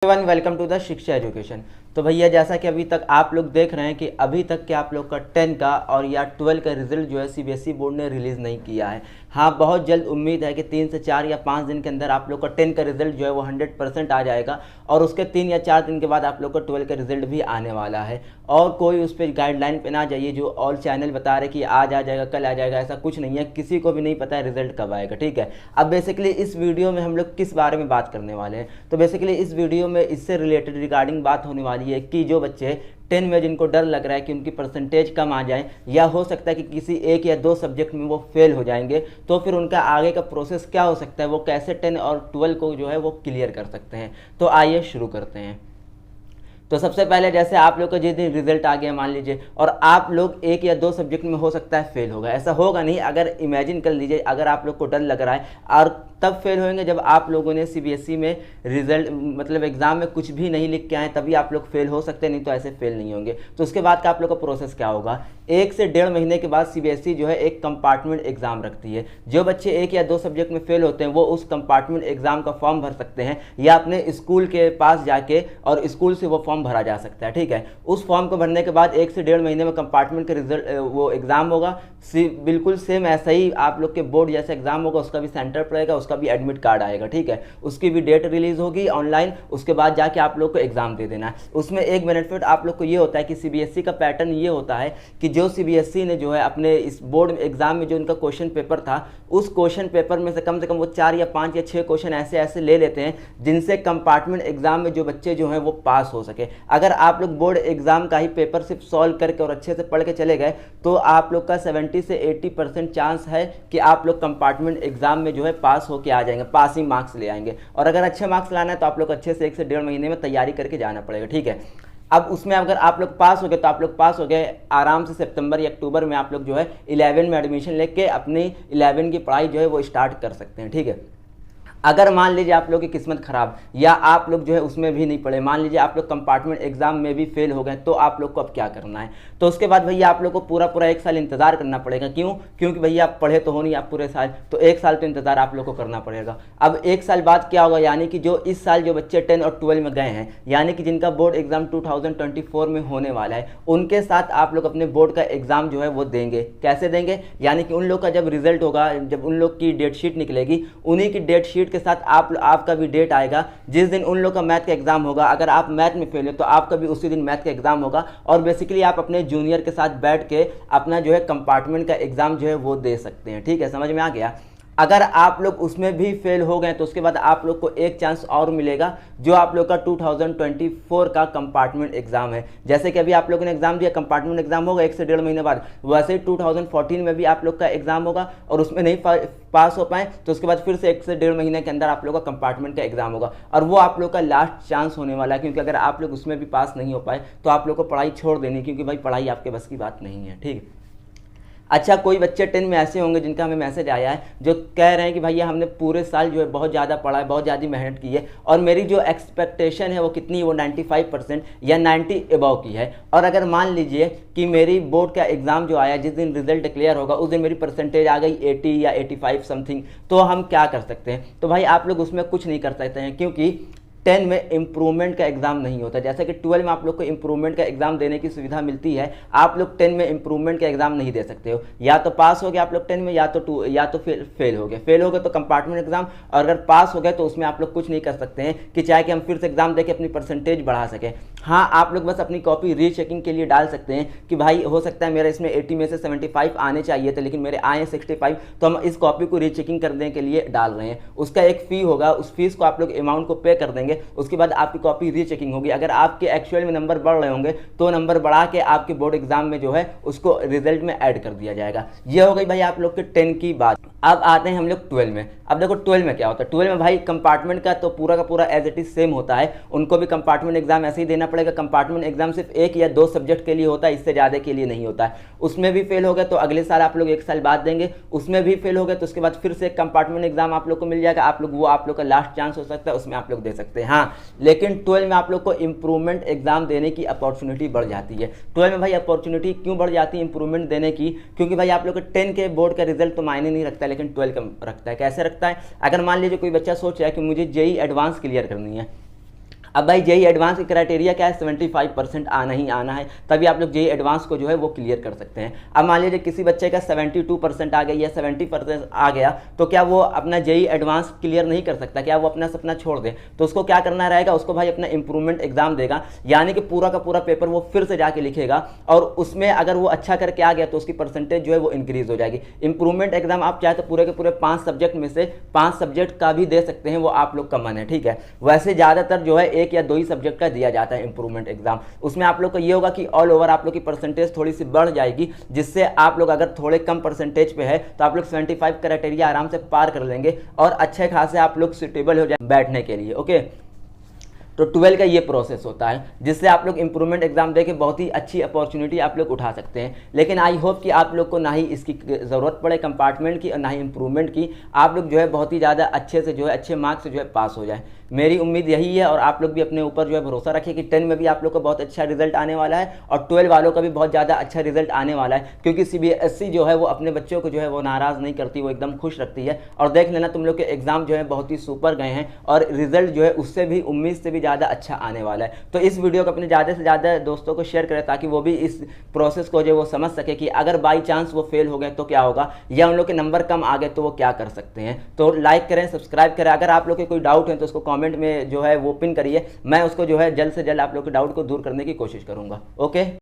Everyone welcome to the शिक्षा education. तो भैया जैसा कि अभी तक आप लोग देख रहे हैं कि अभी तक के आप लोग का 10 का और या 12 का रिजल्ट जो है सीबीएसई बोर्ड ने रिलीज़ नहीं किया है। हाँ, बहुत जल्द उम्मीद है कि 3 से 4 या 5 दिन के अंदर आप लोग का 10 का रिजल्ट जो है वो 100% आ जाएगा और उसके 3 या 4 दिन के बाद आप लोग का 12 का रिजल्ट भी आने वाला है। और कोई उस पर गाइडलाइन पे ना जाइए जो ऑल चैनल बता रहे कि आज आ जाएगा कल आ जाएगा, ऐसा कुछ नहीं है। किसी को भी नहीं पता है रिजल्ट कब आएगा, ठीक है। अब बेसिकली इस वीडियो में हम लोग किस बारे में बात करने वाले हैं, तो बेसिकली इस वीडियो में इससे रिलेटेड रिगार्डिंग बात होने वाली है कि जो बच्चे 10 में जिनको डर लग रहा है कि उनकी परसेंटेज कम आ जाए या हो सकता है कि किसी एक या दो सब्जेक्ट में वो फेल हो जाएंगे, तो फिर उनका आगे का प्रोसेस क्या हो सकता है, वो कैसे 10 और 12 को जो है वो क्लियर कर सकते हैं। तो आइए शुरू करते हैं। तो सबसे पहले जैसे आप लोग का जिस दिन रिजल्ट आ गया मान लीजिए और आप लोग एक या दो सब्जेक्ट में हो सकता है फेल होगा, ऐसा होगा नहीं। अगर इमेजिन कर लीजिए अगर आप लोग को डर लग रहा है और तब फेल होंगे जब आप लोगों ने सीबीएसई में रिजल्ट मतलब एग्जाम में कुछ भी नहीं लिख के आए, तभी आप लोग फेल हो सकते हैं, नहीं तो ऐसे फेल नहीं होंगे। तो उसके बाद का आप लोग का प्रोसेस क्या होगा, 1 से 1.5 महीने के बाद सीबीएसई जो है एक कंपार्टमेंट एग्जाम रखती है। जो बच्चे एक या दो सब्जेक्ट में फेल होते हैं वो उस कंपार्टमेंट एग्जाम का फॉर्म भर सकते हैं या अपने स्कूल के पास जाके और स्कूल से वो फॉर्म भरा जा सकता है, ठीक है। उस फॉर्म को भरने के बाद 1 से 1.5 महीने में कंपार्टमेंट का रिजल्ट वो एग्जाम होगा। बिल्कुल सेम ऐसा ही आप लोग के बोर्ड जैसा एग्जाम होगा, उसका भी सेंटर पड़ेगा, उसका भी एडमिट कार्ड आएगा, ठीक है। उसकी भी डेट रिलीज होगी ऑनलाइन, उसके बाद जाके आप लोग को एग्जाम दे देना है। उसमें एक बेनिफिट आप लोग को ये होता है कि सीबीएसई का पैटर्न ये होता है कि जो सीबीएसई ने जो है अपने इस बोर्ड एग्जाम में जो उनका क्वेश्चन पेपर था, उस क्वेश्चन पेपर में से कम वो 4 या 5 या 6 क्वेश्चन ऐसे ऐसे ले लेते हैं जिनसे कंपार्टमेंट एग्जाम में जो बच्चे जो हैं वो पास हो सके। अगर आप लोग बोर्ड एग्जाम का ही पेपर सिर्फ सॉल्व करके और अच्छे से पढ़ के चले गए तो आप लोग का 70 से 80% चांस है कि आप लोग कंपार्टमेंट एग्जाम में जो है पास होके आ जाएंगे, पासिंग मार्क्स ले आएंगे। और अगर अच्छे मार्क्स लाना है तो आप लोग अच्छे से 1 से 1.5 महीने में तैयारी करके जाना पड़ेगा, ठीक है। अब उसमें अगर आप लोग पास हो गए तो आप लोग पास हो गए, आराम से सितंबर या अक्टूबर में आप लोग जो है 11 में एडमिशन लेके अपनी 11 की पढ़ाई जो है वो स्टार्ट कर सकते हैं, ठीक है। अगर मान लीजिए आप लोग की किस्मत खराब या आप लोग जो है उसमें भी नहीं पढ़े, मान लीजिए आप लोग कंपार्टमेंट एग्जाम में भी फेल हो गए, तो आप लोग को अब क्या करना है। तो उसके बाद भैया आप लोग को पूरा 1 साल इंतजार करना पड़ेगा। क्यों? क्योंकि भैया आप पढ़े तो हो नहीं आप पूरे साल, तो 1 साल तो इंतजार आप लोग को करना पड़ेगा। अब 1 साल बाद क्या होगा, यानी कि जो इस साल जो बच्चे 10 और 12 में गए हैं, यानी कि जिनका बोर्ड एग्जाम 2024 में होने वाला है, उनके साथ आप लोग अपने बोर्ड का एग्जाम जो है वो देंगे। कैसे देंगे, यानी कि उन लोग का जब रिजल्ट होगा, जब उन लोग की डेट शीट निकलेगी, उन्हीं की डेट शीट के साथ आपका भी डेट आएगा जिस दिन उन लोग का मैथ का एग्जाम होगा। अगर आप मैथ में फेल हो तो आपका भी उसी दिन मैथ का एग्जाम होगा और बेसिकली आप अपने जूनियर के साथ बैठ के अपना जो है कंपार्टमेंट का एग्जाम जो है वो दे सकते हैं, ठीक है। समझ में आ गया। अगर आप लोग उसमें भी फेल हो गए तो उसके बाद आप लोग को एक चांस और मिलेगा जो आप लोग का 2024 का कंपार्टमेंट एग्जाम है। जैसे कि अभी आप लोगों ने एग्जाम दिया, कंपार्टमेंट एग्जाम होगा 1 से 1.5 महीने बाद, वैसे ही 2014 में भी आप लोग का एग्जाम होगा और उसमें नहीं पास हो पाए तो उसके बाद फिर से 1 से 1.5 महीने के अंदर आप लोग का कंपार्टमेंट का एग्जाम होगा और वो आप लोग का लास्ट चांस होने वाला है। क्योंकि अगर आप लोग उसमें भी पास नहीं हो पाए तो आप लोग को पढ़ाई छोड़ देनी, क्योंकि भाई पढ़ाई आपके बस की बात नहीं है, ठीक है। अच्छा, कोई बच्चे 10 में ऐसे होंगे जिनका हमें मैसेज आया है जो कह रहे हैं कि भैया हमने पूरे साल जो है बहुत ज़्यादा पढ़ा है, बहुत ज़्यादा मेहनत की है और मेरी जो एक्सपेक्टेशन है वो कितनी, वो 95% या 90 अबव की है। और अगर मान लीजिए कि मेरी बोर्ड का एग्ज़ाम जो आया, जिस दिन रिजल्ट डिक्लेयर होगा उस दिन मेरी परसेंटेज आ गई 80 या 85 समथिंग, तो हम क्या कर सकते हैं। तो भाई आप लोग उसमें कुछ नहीं कर सकते हैं, क्योंकि 10 में इम्प्रूवमेंट का एग्जाम नहीं होता। जैसे कि 12 में आप लोग को इम्प्रूवमेंट का एग्जाम देने की सुविधा मिलती है, आप लोग 10 में इम्प्रूवमेंट का एग्जाम नहीं दे सकते हो। या तो पास हो गए आप लोग 10 में, या तो फिर फेल हो गए तो कंपार्टमेंट एग्जाम, और अगर पास हो गए तो उसमें आप लोग कुछ नहीं कर सकते हैं कि चाहे कि हम फिर से एग्जाम देके अपनी परसेंटेज बढ़ा सकें। हाँ, आप लोग बस अपनी कॉपी रीचेकिंग के लिए डाल सकते हैं कि भाई हो सकता है मेरा इसमें 80 में से 75 आने चाहिए थे लेकिन मेरे आए 65, तो हम इस कॉपी को रीचेकिंग करने के लिए डाल रहे हैं। उसका एक फ़ी होगा, उस फीस को आप लोग अमाउंट को पे कर देंगे, उसके बाद आपकी कॉपी रीचेकिंग होगी। अगर आपके एक्चुअल में नंबर बढ़ रहे होंगे तो नंबर बढ़ा के आपके बोर्ड एग्जाम में जो है उसको रिजल्ट में ऐड कर दिया जाएगा। ये हो गई भाई आप लोग के 10 की बात। अब आते हैं हम लोग 12 में। अब देखो 12 में क्या होता है। 12 में भाई कंपार्टमेंट का तो पूरा का पूरा एज इट इज सेम होता है, उनको भी कंपार्टमेंट एग्जाम ऐसे ही देना पड़ेगा। कंपार्टमेंट एग्जाम सिर्फ 1 या 2 सब्जेक्ट के लिए होता है, इससे ज़्यादा के लिए नहीं होता है। उसमें भी फेल हो गए तो अगले साल आप लोग 1 साल बाद देंगे, उसमें भी फेल हो गए तो उसके बाद फिर से एक कंपार्टमेंट एग्जाम आप लोग को मिल जाएगा। आप लोग का लास्ट चांस हो सकता है, उसमें आप लोग दे सकते हैं। हाँ, लेकिन 12 में आप लोग को इंप्रूवमेंट एग्जाम देने की अपॉर्चुनिटी बढ़ जाती है। 12 में भाई अपॉर्चुनिटी क्यों बढ़ जाती है इंप्रूवमेंट देने की, क्योंकि भाई आप लोग के 10 के बोर्ड का रिजल्ट तो मायने नहीं रखता है, लेकिन 12 का रखता है। कैसे रखता है? अगर मान लीजिए कोई बच्चा सोच रहा है कि मुझे जेई एडवांस क्लियर करनी है, अब भाई जेई एडवांस की क्राइटेरिया क्या है, 75% आना ही आना है, तभी आप लोग जेई एडवांस को जो है वो क्लियर कर सकते हैं। अब मान लीजिए किसी बच्चे का 72% आ गया या 70% आ गया, तो क्या वो अपना जेई एडवांस क्लियर नहीं कर सकता, क्या वो अपना सपना छोड़ दे? तो उसको क्या करना रहेगा, उसको भाई अपना इंप्रूवमेंट एग्जाम देगा, यानी कि पूरा का पूरा पेपर वो फिर से जाके लिखेगा, और उसमें अगर वो अच्छा करके आ गया तो उसकी परसेंटेज जो है वो इंक्रीज हो जाएगी। इंप्रूवमेंट एग्जाम आप चाहे तो पूरे के पूरे 5 सब्जेक्ट में से 5 सब्जेक्ट का भी दे सकते हैं, वो आप लोग का मन है, ठीक है। वैसे ज़्यादातर जो है 1 या 2 ही सब्जेक्ट का दिया जाता है इंप्रूवमेंट एग्जाम। उसमें आप लोग को ये होगा कि ऑल ओवर आप लोग की परसेंटेज थोड़ी सी बढ़ जाएगी, जिससे आप लोग अगर थोड़े कम परसेंटेज पे है तो आप लोग 75 क्राइटेरिया आराम से पार कर लेंगे और अच्छे खासे आप लोग सुटेबल हो जाए बैठने के लिए, ओके। तो 12 का ये प्रोसेस होता है, जिससे आप लोग इंप्रूवमेंट एग्जाम देके बहुत ही अच्छी अपॉर्चुनिटी आप लोग उठा सकते हैं। लेकिन आई होप कि आप लोग को ना ही इसकी ज़रूरत पड़े कंपार्टमेंट की और ना ही इंप्रूवमेंट की, आप लोग जो है बहुत ही ज़्यादा अच्छे से जो है अच्छे मार्क्स से जो है पास हो जाए। मेरी उम्मीद यही है, और आप लोग भी अपने ऊपर जो है भरोसा रखिए कि 10 में भी आप लोग का बहुत अच्छा रिजल्ट आने वाला है और 12 वालों का भी बहुत ज़्यादा अच्छा रिजल्ट आने वाला है, क्योंकि सीबीएसई जो है वो अपने बच्चों को जो है वो नाराज़ नहीं करती, वो एकदम खुश रखती है। और देख लेना तुम लोग के एग्जाम जो है बहुत ही सुपर गए हैं और रिजल्ट जो है उससे भी उम्मीद से भी ज़्यादा अच्छा आने वाला है। तो इस वीडियो को अपने ज़्यादा से ज़्यादा दोस्तों को शेयर करें, ताकि वो भी इस प्रोसेस को जो वो समझ सके कि अगर बाई चांस वो फेल हो गए तो क्या होगा, या उन लोग के नंबर कम आ गए तो वो क्या कर सकते हैं। तो लाइक करें, सब्सक्राइब करें। अगर आप लोग के कोई डाउट है तो उसको कॉमेंट में जो है वो पिन करिए, मैं उसको जो है जल्द से जल्द आप लोग के डाउट को दूर करने की कोशिश करूंगा, ओके।